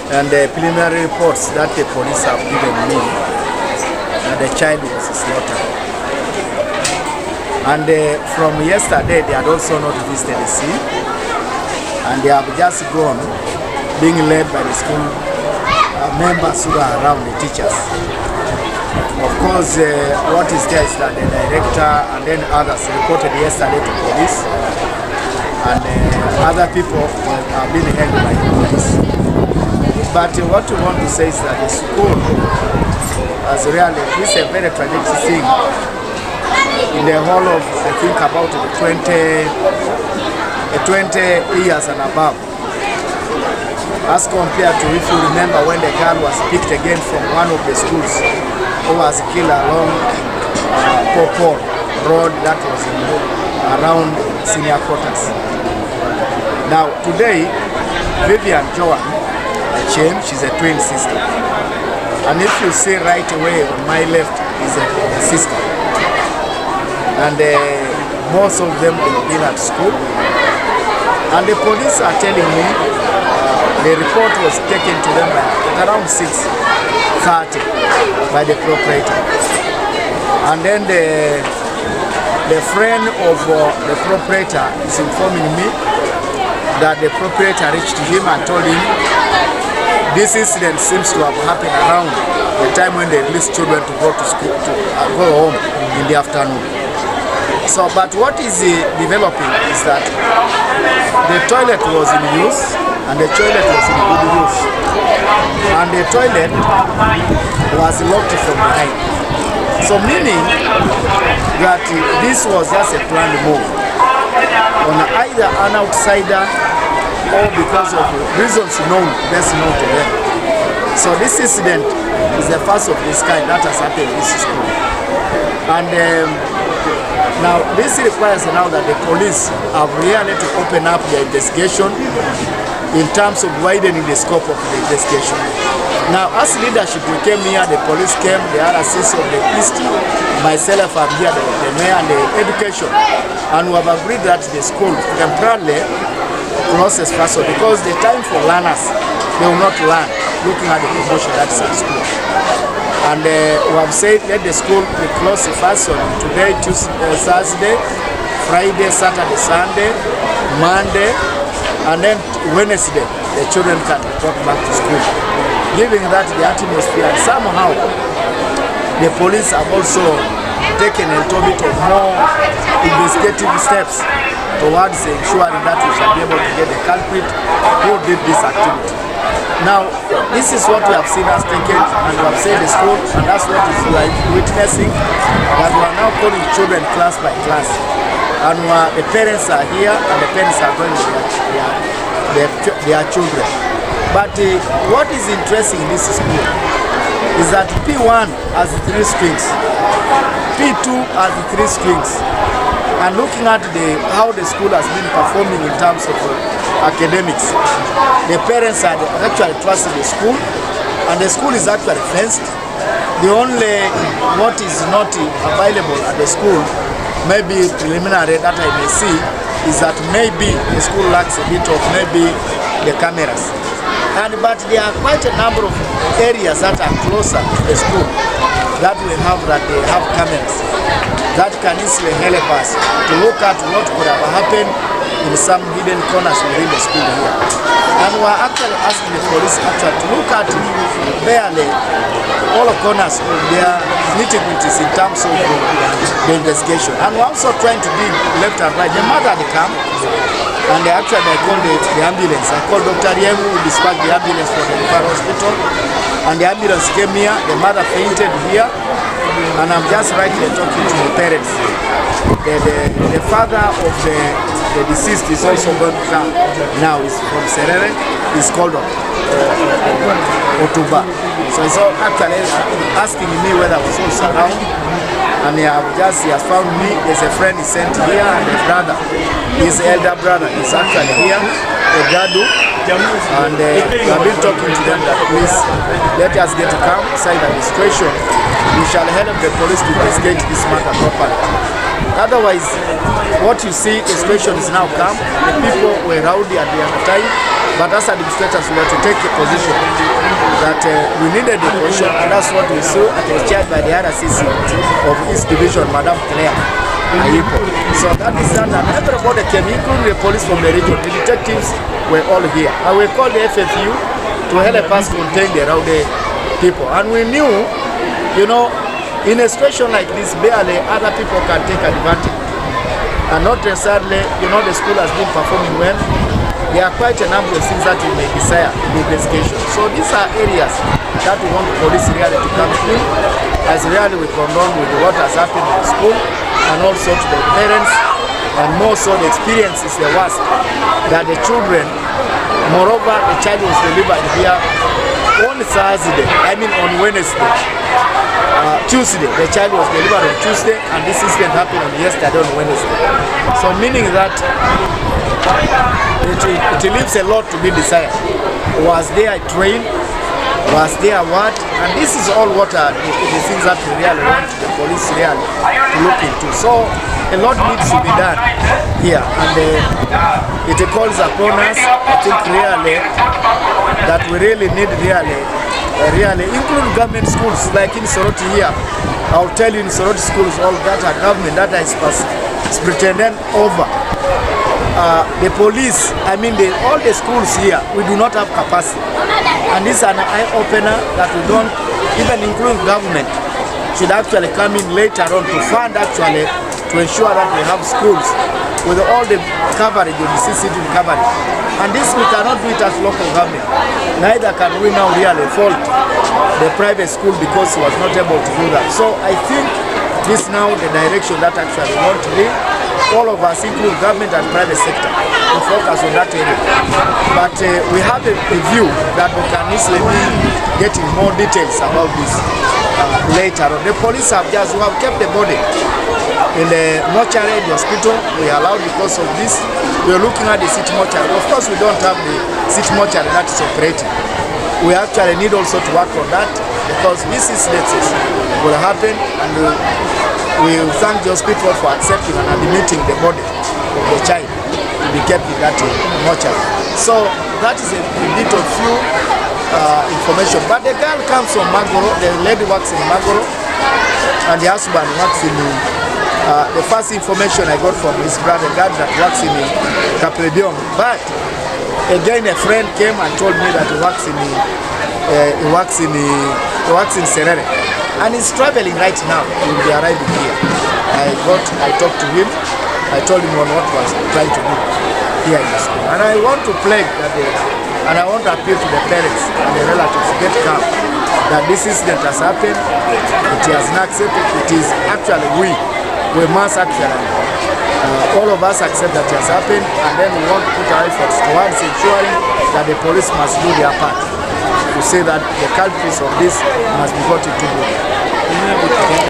And the preliminary reports that the police have given me, the child was slaughtered. And from yesterday, they had also not visited the scene, and they have just gone, being led by the school members who are around, the teachers. Of course, what is there is that the director and then others reported yesterday to police, and other people have been held by the police. But what we want to say is that the school has really, this is a very tragic thing in the whole of, I think, about the 20 years and above. As compared to, if you remember, when the girl was picked again from one of the schools who was killed along Paul Road that was around senior quarters. Now, today, Vivian Joan, she's a twin sister. And if you see right away on my left is a sister. And most of them have been at school. And the police are telling me the report was taken to them at around 6:30 by the proprietor. And then the friend of the proprietor is informing me that the proprietor reached him and told him this incident seems to have happened around the time when they released children to go to school, to go home in the afternoon. So, but what is developing is that the toilet was in use, and the toilet was in good use, and the toilet was locked from behind. So, meaning that this was just a planned move on either an outsider or because of reasons best known to them. So this incident is the first of this kind that has happened in this school. And now this requires now that the police have really to open up their investigation in terms of widening the scope of the investigation. Now, as leadership, we came here, the police came, the RCs of the East, myself, I'm here, the mayor and the education, and we have agreed that the school temporarily closes first because the time for learners, they will not learn looking at the promotion that's at school. And we have said let the school be closed first on today, Thursday, Friday, Saturday, Sunday, Monday, and then Wednesday, the children can report back to school. Given that the atmosphere, somehow the police have also taken a little bit of more investigative steps towards ensuring that we shall be able to get the culprit who did this activity. Now, this is what we have seen us taken, and we have said the school, and that's what is like witnessing, that we are now calling children class by class. And the parents are here, and the parents are going with their children. But what is interesting in this school is that P1 has 3 strings, P2 has 3 strings. And looking at how the school has been performing in terms of academics, the parents are actually trusting the school, and the school is actually fenced. The only what is not available at the school, maybe preliminary that I may see, is that maybe the school lacks a bit of maybe the cameras. But there are quite a number of areas that are closer to the school that they have cameras that can easily help us to look at what could have happened in some hidden corners within the school here. And we are actually asking the police to look at barely all corners of their nitty-gritties in terms of the investigation. And we're also trying to dig left and right. The mother had come, and I called the ambulance. I called Dr. Riemu, who dispatched the ambulance from the referral hospital. And the ambulance came here, the mother fainted here, and I'm just right here talking to the parents. The father of the deceased is also going to come now. He's from Serere. He's called Otuba. So he's actually asking me whether I was also around. And he has found me. There's a friend he sent here, and a brother, his elder brother, is actually here, a Gadu. And we have been talking to them that please let us get to come inside the administration. We shall help the police to investigate this matter properly. Otherwise, what you see, the situation is now calm. The people were rowdy at the other time. But as administrators, we have to take a position that we needed the position, and that's what we saw. It was chaired by the RCC of East Division, Madam Claire Ayipo. So that is done, and everybody came, including the police from the region. The detectives were all here. And we called the FFU to help us contain the rowdy people. And we knew, you know, in a situation like this, barely other people can take advantage. And not necessarily, you know, the school has been performing well. There are quite a number of things that we may desire in the investigation. So these are areas that we want the police really to come in, as really we condone with what has happened in the school, and also to the parents, and more so the experience is the worst, that the children, moreover, the child was delivered here on Thursday, on Wednesday. Tuesday, the child was delivered on Tuesday, and this incident happened on yesterday on Wednesday. So meaning that it leaves a lot to be desired. Was there a train? Was there what? And this is all what the things that we really want the police really to look into. So a lot needs to be done here, and it calls upon us, I think, really, that we really need really include government schools like in Soroti here. I'll tell you, in Soroti schools, all that are government, that is pretending over. The police, all the schools here, we do not have capacity. And this is an eye-opener that we don't, even including government, should actually come in later on to fund actually, to ensure that we have schools with all the coverage of the CCTV coverage. And this we cannot do it as local government. Neither can we now really fault the private school because he was not able to do that. So I think this now the direction that actually we want to be, all of us, including government and private sector, to focus on that area. But we have a view that we can easily be getting more details about this later on. The police have just kept the body in the mortuary in the hospital. We allowed because of this. We are looking at the city mortuary. Of course, we don't have the city mortuary that is operating. We actually need also to work on that because these incidences will happen, and we thank the hospital for accepting and admitting the body of the child to be kept in that mortuary. So that is a bit of few information. But the girl comes from Magoro, the lady works in Magoro, and the husband works in the first information I got from his brother, God, that works in Capredion. But again, a friend came and told me that he works in Serere, and he's traveling right now. He will be arriving here. I talked to him. I told him on what was trying to do here in the school. And I want to plague that and I want to appeal to the parents and the relatives to get calm. That this incident has happened. It has not accepted. It is actually we must actually all of us accept that it has happened, and then we want to put our efforts towards ensuring that the police must do their part to say that the culprits of this must be brought into book.